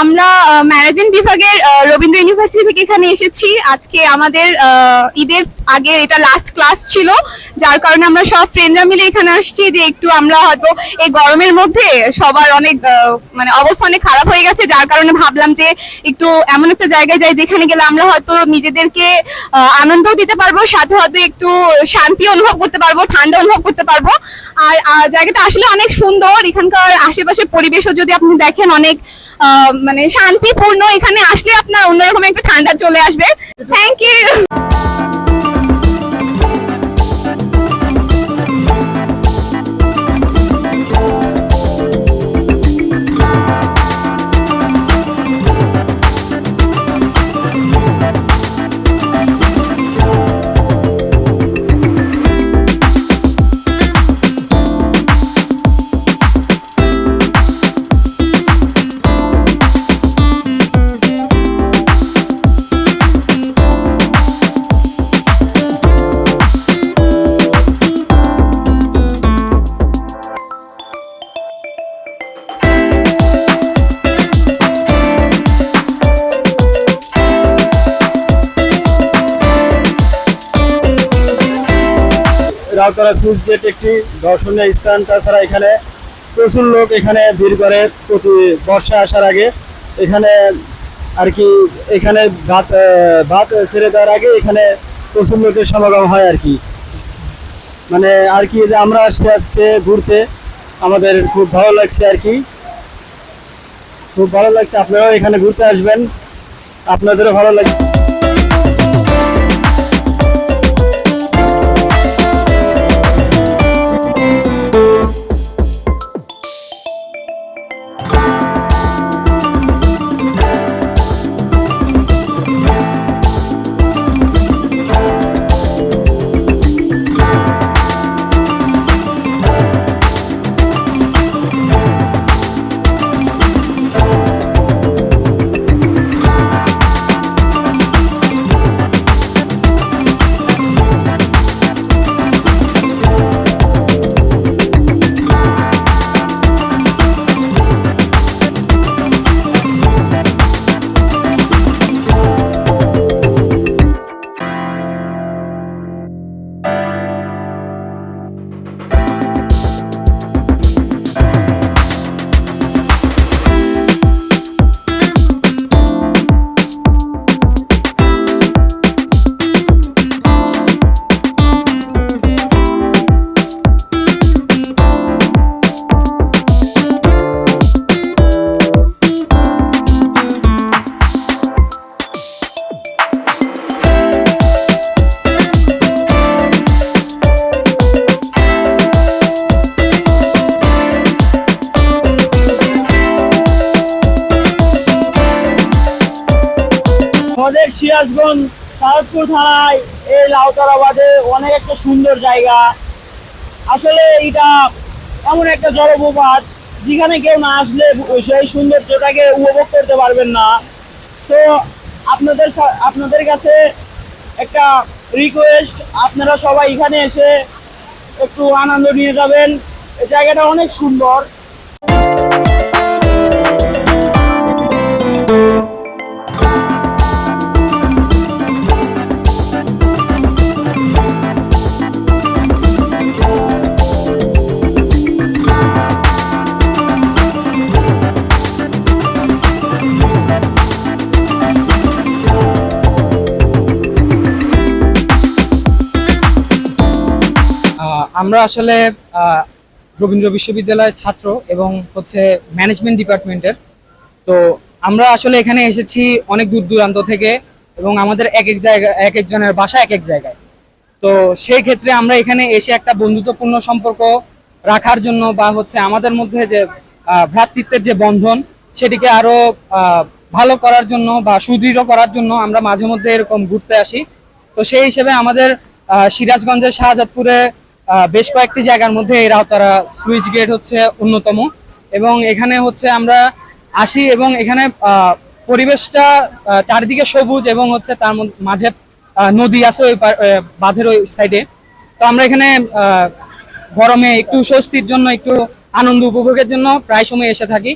আমরা ম্যানেজমেন্ট বিভাগের রবীন্দ্র ইউনিভার্সিটি থেকে এখানে এসেছি। আজকে আমাদের ঈদের আগে এটা লাস্ট ক্লাস ছিল, যার কারণে আমরা সব ফ্রেন্ডরা মিলে এখানে আসছি যে একটু আমরা হয়তো এই গরমের মধ্যে সবার অনেক মানে অবস্থা অনেক খারাপ হয়ে গেছে, যার কারণে ভাবলাম যে একটু এমন একটা জায়গায় যাই যেখানে গেলে আমরা হয়তো নিজেদেরকে আনন্দও দিতে পারবো, সাথে হয়তো একটু শান্তি অনুভব করতে পারবো, ঠান্ডা অনুভব করতে পারবো। আর জায়গাটা আসলে অনেক সুন্দর। এখানকার আশেপাশের পরিবেশও যদি আপনি দেখেন অনেক মানে শান্তিপূর্ণ। এখানে আসলে আপনার অন্যরকম একটা ঠান্ডা চলে আসবে। Thank you. Rautara switch gate একটি দর্শনীয় স্থান। তাছাড়া এখানে প্রচুর লোক এখানে ভিড় করে প্রতি বর্ষা আসার আগে। এখানে আর কি এখানে ভাত ছেড়ে দেওয়ার আগে এখানে প্রচুর লোকের সমাগম হয় আর কি। মানে আর কি যে আমরা আসতে আসতে ঘুরতে আমাদের খুব ভালো লাগছে আর কি, খুব ভালো লাগছে। আপনারাও এখানে ঘুরতে আসবেন, আপনাদেরও ভালো লাগবে। আমাদের সিরাজগঞ্জ সাউথপুর থানায় এই লাউতারা বাদে অনেক একটা সুন্দর জায়গা। আসলে এটা এমন একটা জলপ্রপাত যেখানে কেউ না আসলে সেই সৌন্দর্যটাকে উপভোগ করতে পারবেন না। তো আপনাদের কাছে একটা রিকোয়েস্ট, আপনারা সবাই এখানে এসে একটু আনন্দ নিয়ে যাবেন। এই জায়গাটা অনেক সুন্দর। আমরা আসলে রবীন্দ্র বিশ্ববিদ্যালয়ের ছাত্র এবং হচ্ছে ম্যানেজমেন্ট ডিপার্টমেন্টের। তো আমরা আসলে এখানে এসেছি অনেক দূর দূরান্ত থেকে, এবং আমাদের এক এক জায়গা এক একজনের বাসা এক এক জায়গায়। তো সেই ক্ষেত্রে আমরা এখানে এসে একটা বন্ধুত্বপূর্ণ সম্পর্ক রাখার জন্য বা হচ্ছে আমাদের মধ্যে যে ভ্রাতৃত্বের যে বন্ধন সেটিকে আরো ভালো করার জন্য বা সুদৃঢ় করার জন্য আমরা মাঝে মধ্যে এরকম ঘুরতে আসি। তো সেই হিসেবে আমাদের সিরাজগঞ্জের শাহজাদপুরে বেশ কয়েকটি জায়গার মধ্যে এই রাউতারা সুইচ গেট হচ্ছে অন্যতম। এবং এখানে হচ্ছে আমরা আসি এবং এখানে পরিবেশটা চারিদিকে সবুজ এবং হচ্ছে তার মাঝে নদী আছে ওই বাঁধের ওই সাইডে। তো আমরা এখানে গরমে একটু স্বস্তির জন্য, একটু আনন্দ উপভোগের জন্য প্রায় সময় এসে থাকি।